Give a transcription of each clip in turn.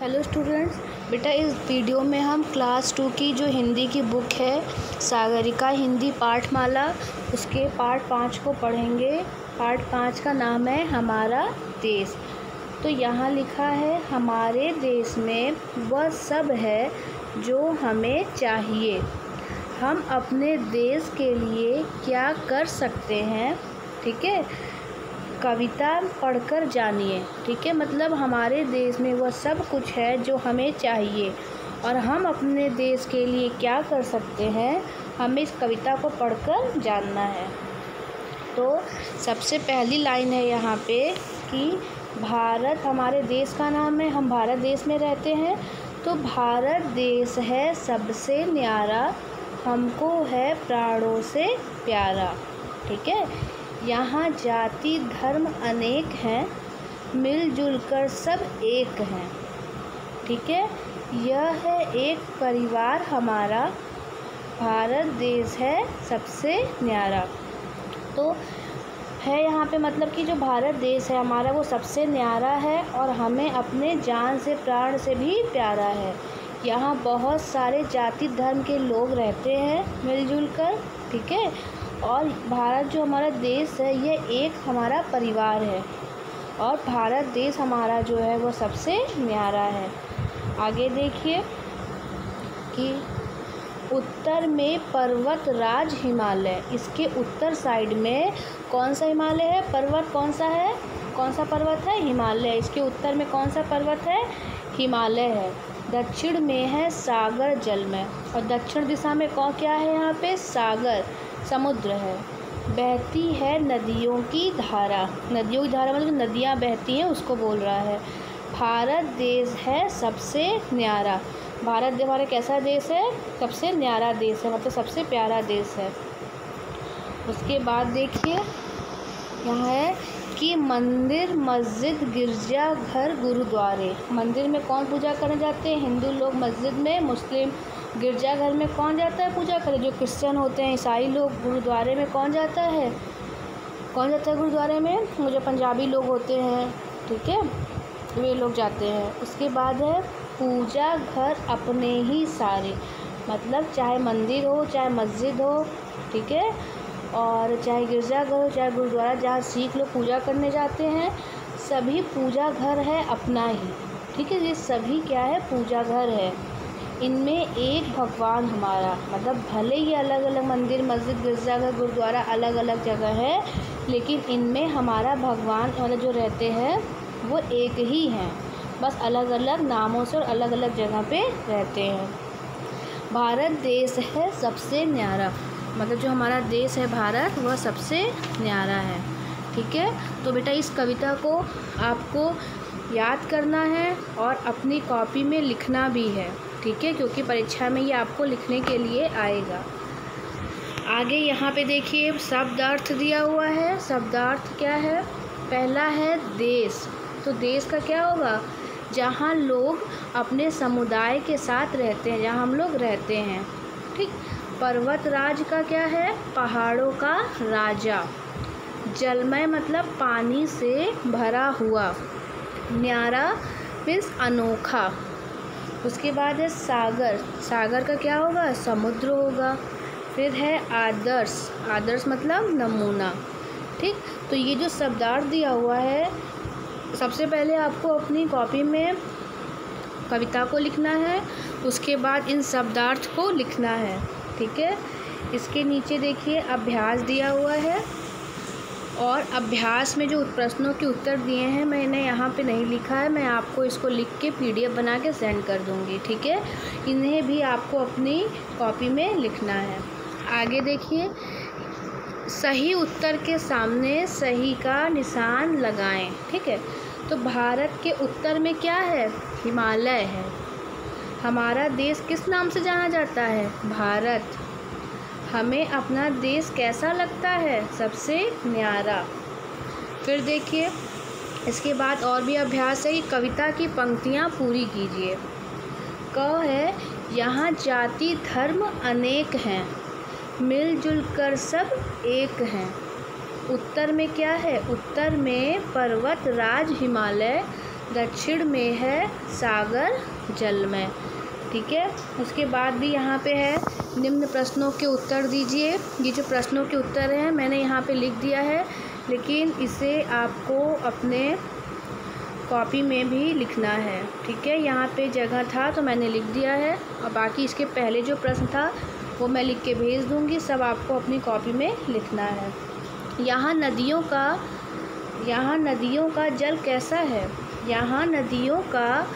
Hello students, बेटा इस video में हम क्लास 2 की जो हिंदी की बुक है सागरिका हिंदी पाठमाला उसके पार्ट 5 को पढ़ेंगे। पार्ट 5 का नाम है हमारा देश। तो यहाँ लिखा है, हमारे देश में वह सब है जो हमें चाहिए। हम अपने देश के लिए क्या कर सकते हैं। ठीक है, कविता पढ़कर जानिए। ठीक है, मतलब हमारे देश में वह सब कुछ है जो हमें चाहिए और हम अपने देश के लिए क्या कर सकते हैं, हमें इस कविता को पढ़कर जानना है। तो सबसे पहली लाइन है यहाँ पे कि भारत हमारे देश का नाम है, हम भारत देश में रहते हैं। तो भारत देश है सबसे न्यारा, हमको है प्राणों से प्यारा। ठीक है, यहाँ जाति धर्म अनेक हैं, मिलजुल कर सब एक हैं। ठीक है, यह है एक परिवार हमारा, भारत देश है सबसे न्यारा। तो है यहाँ पे मतलब कि जो भारत देश है हमारा वो सबसे न्यारा है और हमें अपने जान से प्राण से भी प्यारा है। यहाँ बहुत सारे जाति धर्म के लोग रहते हैं मिलजुल कर। ठीक है, और भारत जो हमारा देश है ये एक हमारा परिवार है और भारत देश हमारा जो है वो सबसे न्यारा है। आगे देखिए कि उत्तर में पर्वत राज हिमालय, इसके उत्तर साइड में कौन सा हिमालय है, पर्वत कौन सा है, कौन सा पर्वत है, हिमालय। इसके उत्तर में कौन सा पर्वत है, हिमालय है। दक्षिण में है सागर जलमय और दक्षिण दिशा में कौन क्या है, यहाँ पे सागर समुद्र है। बहती है नदियों की धारा, नदियों की धारा मतलब नदियाँ बहती हैं उसको बोल रहा है। भारत देश है सबसे न्यारा, भारत हमारा कैसा देश है, सबसे न्यारा देश है, मतलब सबसे प्यारा देश है। उसके बाद देखिए यहाँ है कि मंदिर मस्जिद गिरजा घर गुरुद्वारे। मंदिर में कौन पूजा करने जाते हैं, हिंदू लोग मस्जिद में, मुस्लिम गिरजाघर में कौन जाता है पूजा करे, जो क्रिश्चियन होते हैं ईसाई लोग। गुरुद्वारे में कौन जाता है, कौन जाता है गुरुद्वारे में, वो जो पंजाबी लोग होते हैं। ठीक है, वे लोग जाते हैं। उसके बाद है पूजा घर अपने ही सारे, मतलब चाहे मंदिर हो चाहे मस्जिद हो, ठीक है, और चाहे गिरजाघर हो चाहे गुरुद्वारा, जहाँ सिख लोग पूजा करने जाते हैं, सभी पूजा घर है अपना ही। ठीक है, ये सभी क्या है, पूजा घर है। इनमें एक भगवान हमारा, मतलब भले ही अलग अलग मंदिर मस्जिद गिरजाघर गुरुद्वारा अलग अलग जगह है, लेकिन इनमें हमारा भगवान मतलब जो रहते हैं वो एक ही हैं, बस अलग अलग नामों से और अलग अलग जगह पे रहते हैं। भारत देश है सबसे न्यारा, मतलब जो हमारा देश है भारत वह सबसे न्यारा है। ठीक है, तो बेटा इस कविता को आपको याद करना है और अपनी कॉपी में लिखना भी है। ठीक है, क्योंकि परीक्षा में ये आपको लिखने के लिए आएगा। आगे यहाँ पे देखिए शब्दार्थ दिया हुआ है। शब्दार्थ क्या है, पहला है देश। तो देश का क्या होगा, जहाँ लोग अपने समुदाय के साथ रहते हैं, जहाँ हम लोग रहते हैं। ठीक, पर्वत राज का क्या है, पहाड़ों का राजा। जलमय मतलब पानी से भरा हुआ। न्यारा मीन्स अनोखा। उसके बाद है सागर, सागर का क्या होगा, समुद्र होगा। फिर है आदर्श, आदर्श मतलब नमूना। ठीक, तो ये जो शब्दार्थ दिया हुआ है, सबसे पहले आपको अपनी कॉपी में कविता को लिखना है, उसके बाद इन शब्दार्थ को लिखना है। ठीक है, इसके नीचे देखिए अभ्यास दिया हुआ है और अभ्यास में जो प्रश्नों के उत्तर दिए हैं मैंने यहाँ पे नहीं लिखा है, मैं आपको इसको लिख के PDF बना के सेंड कर दूँगी। ठीक है, इन्हें भी आपको अपनी कॉपी में लिखना है। आगे देखिए, सही उत्तर के सामने सही का निशान लगाएं। ठीक है, तो भारत के उत्तर में क्या है, हिमालय है। हमारा देश किस नाम से जाना जाता है, भारत। हमें अपना देश कैसा लगता है, सबसे न्यारा। फिर देखिए इसके बाद और भी अभ्यास है कि कविता की पंक्तियाँ पूरी कीजिए। क है, यहाँ जाति धर्म अनेक हैं, मिलजुल कर सब एक हैं। उत्तर में क्या है, उत्तर में पर्वत राज हिमालय, दक्षिण में है सागर जल में। ठीक है, उसके बाद भी यहाँ पे है निम्न प्रश्नों के उत्तर दीजिए। ये जो प्रश्नों के उत्तर हैं मैंने यहाँ पे लिख दिया है, लेकिन इसे आपको अपने कॉपी में भी लिखना है। ठीक है, यहाँ पे जगह था तो मैंने लिख दिया है, और बाकी इसके पहले जो प्रश्न था वो मैं लिख के भेज दूँगी, सब आपको अपनी कॉपी में लिखना है। यहाँ नदियों का जल कैसा है? यहाँ नदियों का,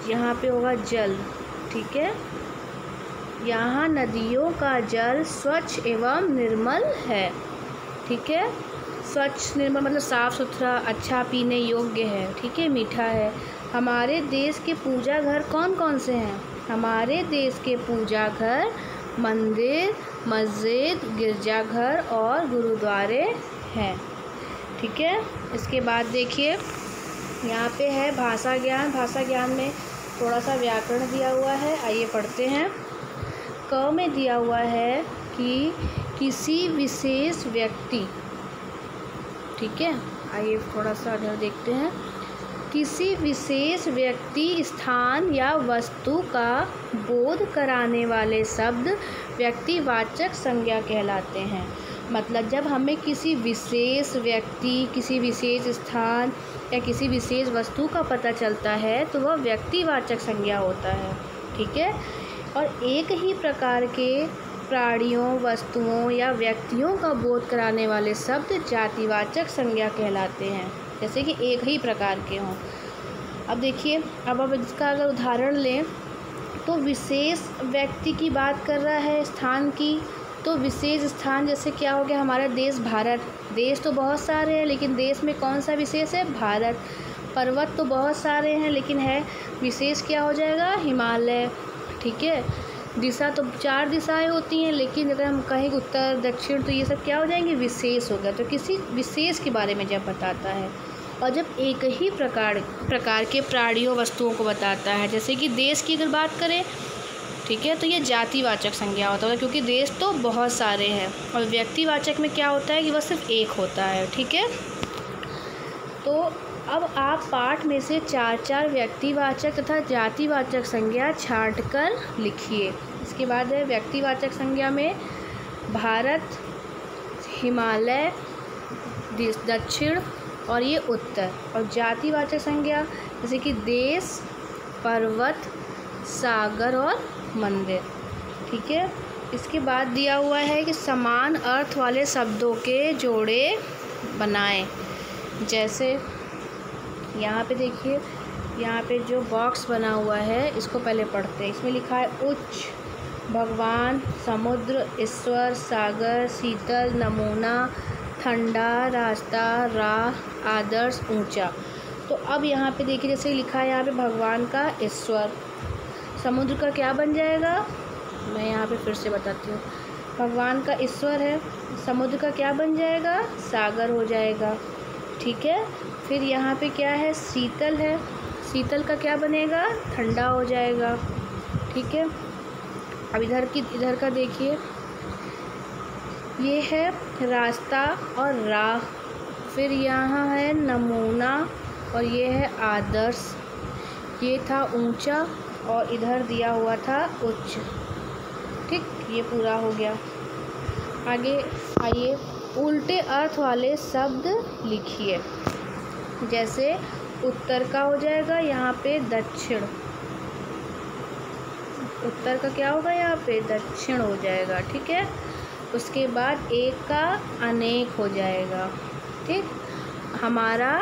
यहाँ पे होगा जल। ठीक है, यहाँ नदियों का जल स्वच्छ एवं निर्मल है। ठीक है, स्वच्छ निर्मल मतलब साफ़ सुथरा, अच्छा, पीने योग्य है। ठीक है, मीठा है। हमारे देश के पूजा घर कौन कौन से हैं? हमारे देश के पूजा घर मंदिर, मस्जिद, गिरजाघर और गुरुद्वारे हैं। ठीक है, इसके बाद देखिए यहाँ पे है भाषा ज्ञान। भाषा ज्ञान में थोड़ा सा व्याकरण दिया हुआ है, आइए पढ़ते हैं। क में दिया हुआ है कि किसी विशेष व्यक्ति, ठीक है, आइए थोड़ा सा इधर देखते हैं। किसी विशेष व्यक्ति, स्थान या वस्तु का बोध कराने वाले शब्द व्यक्तिवाचक संज्ञा कहलाते हैं। मतलब जब हमें किसी विशेष व्यक्ति, किसी विशेष स्थान या किसी विशेष वस्तु का पता चलता है तो वह व्यक्तिवाचक संज्ञा होता है। ठीक है, और एक ही प्रकार के प्राणियों, वस्तुओं या व्यक्तियों का बोध कराने वाले शब्द जातिवाचक संज्ञा कहलाते हैं, जैसे कि एक ही प्रकार के हों। अब देखिए, अब इसका अगर उदाहरण लें तो विशेष व्यक्ति की बात कर रहा है, स्थान की, तो विशेष स्थान जैसे क्या हो गया, हमारा देश भारत। देश तो बहुत सारे हैं लेकिन देश में कौन सा विशेष है? भारत। पर्वत तो बहुत सारे हैं लेकिन है विशेष क्या हो जाएगा? हिमालय। ठीक है, दिशा तो 4 दिशाएं होती हैं, लेकिन अगर हम कहें उत्तर दक्षिण तो ये सब क्या हो जाएंगे? विशेष हो गया। तो किसी विशेष के बारे में जब बताता है, और जब एक ही प्रकार के प्राणियों, वस्तुओं को बताता है, जैसे कि देश की अगर बात करें, ठीक है, तो ये जातिवाचक संज्ञा होता है, क्योंकि देश तो बहुत सारे हैं। और व्यक्तिवाचक में क्या होता है कि वह सिर्फ एक होता है। ठीक है, तो अब आप पाठ में से 4-4 व्यक्तिवाचक तथा जातिवाचक संज्ञा छांटकर लिखिए। इसके बाद है व्यक्तिवाचक संज्ञा में भारत, हिमालय, दक्षिण और ये उत्तर। और जातिवाचक संज्ञा जैसे कि देश, पर्वत, सागर और मंदिर। ठीक है, इसके बाद दिया हुआ है कि समान अर्थ वाले शब्दों के जोड़े बनाएं। जैसे यहाँ पे देखिए, यहाँ पे जो बॉक्स बना हुआ है इसको पहले पढ़ते हैं। इसमें लिखा है उच्च, भगवान, समुद्र, ईश्वर, सागर, शीतल, नमूना, ठंडा, रास्ता, राह, आदर्श, ऊंचा। तो अब यहाँ पे देखिए, जैसे लिखा है यहाँ पे भगवान का ईश्वर, समुद्र का क्या बन जाएगा? मैं यहाँ पे फिर से बताती हूँ। भगवान का ईश्वर है, समुद्र का क्या बन जाएगा? सागर हो जाएगा। ठीक है, फिर यहाँ पे क्या है? शीतल है, शीतल का क्या बनेगा? ठंडा हो जाएगा। ठीक है, अब इधर का देखिए, ये है रास्ता और राह, फिर यहाँ है नमूना और ये है आदर्श, ये था ऊंचा और इधर दिया हुआ था उच्च। ठीक, ये पूरा हो गया। आगे आइए, उल्टे अर्थ वाले शब्द लिखिए। जैसे उत्तर का हो जाएगा यहाँ पे दक्षिण, उत्तर का क्या होगा? यहाँ पे दक्षिण हो जाएगा। ठीक है, उसके बाद एक का अनेक हो जाएगा। ठीक, हमारा,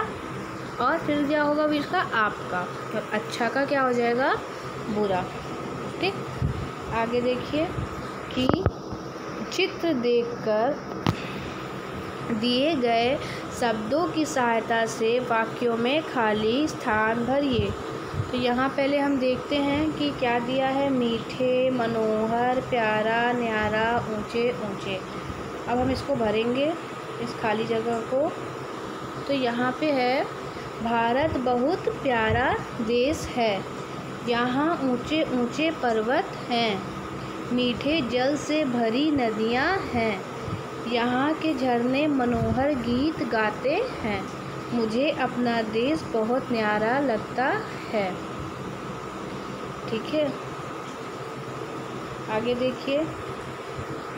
और फिर क्या होगा भी इसका? आपका। तो अच्छा का क्या हो जाएगा? बुरा। ठीक, आगे देखिए कि चित्र देखकर दिए गए शब्दों की सहायता से वाक्यों में खाली स्थान भरिए। तो यहाँ पहले हम देखते हैं कि क्या दिया है? मीठे, मनोहर, प्यारा, न्यारा, ऊंचे ऊंचे। अब हम इसको भरेंगे, इस खाली जगह को। तो यहाँ पे है, भारत बहुत प्यारा देश है, यहाँ ऊंचे ऊंचे पर्वत हैं, मीठे जल से भरी नदियाँ हैं, यहाँ के झरने मनोहर गीत गाते हैं। मुझे अपना देश बहुत न्यारा लगता है। ठीक है, आगे देखिए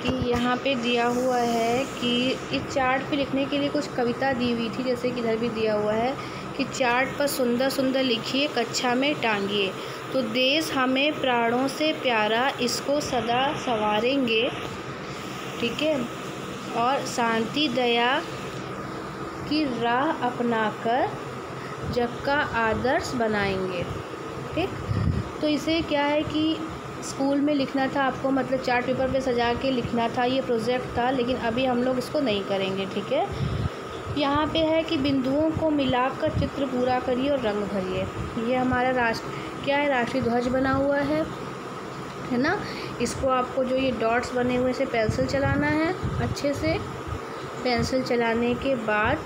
कि यहाँ पे दिया हुआ है कि इस चार्ट पे लिखने के लिए कुछ कविता दी हुई थी, जैसे कि इधर भी दिया हुआ है कि चार्ट पर सुंदर सुंदर लिखिए, कक्षा में टांगिए। तो देश हमें प्राणों से प्यारा, इसको सदा संवारेंगे। ठीक है, और शांति दया की राह अपनाकर जग का आदर्श बनाएंगे। ठीक, तो इसे क्या है कि स्कूल में लिखना था आपको, मतलब चार्ट पेपर पे सजा के लिखना था, ये प्रोजेक्ट था, लेकिन अभी हम लोग इसको नहीं करेंगे। ठीक है, यहाँ पे है कि बिंदुओं को मिलाकर चित्र पूरा करिए और रंग भरिए। ये हमारा क्या है, राष्ट्रीय ध्वज बना हुआ है ना। इसको आपको जो ये डॉट्स बने हुए से पेंसिल चलाना है अच्छे से। पेंसिल चलाने के बाद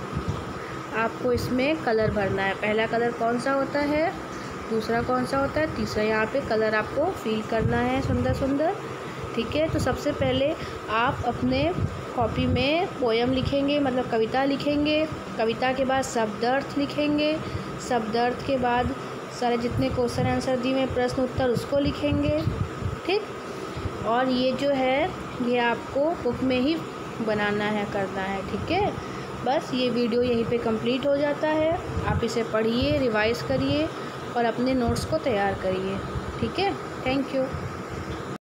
आपको इसमें कलर भरना है। पहला कलर कौन सा होता है, दूसरा कौन सा होता है, तीसरा। यहाँ पे कलर आपको फिल करना है सुंदर सुंदर। ठीक है, तो सबसे पहले आप अपने कॉपी में पोयम लिखेंगे, मतलब कविता लिखेंगे। कविता के बाद शब्दार्थ लिखेंगे। शब्दार्थ के बाद सारे जितने क्वेश्चन आंसर दिए हुए प्रश्न उत्तर उसको लिखेंगे। ठीक, और ये जो है ये आपको बुक में ही बनाना है, करना है। ठीक है, बस ये वीडियो यहीं पे कंप्लीट हो जाता है। आप इसे पढ़िए, रिवाइज़ करिए और अपने नोट्स को तैयार करिए। ठीक है, थैंक यू।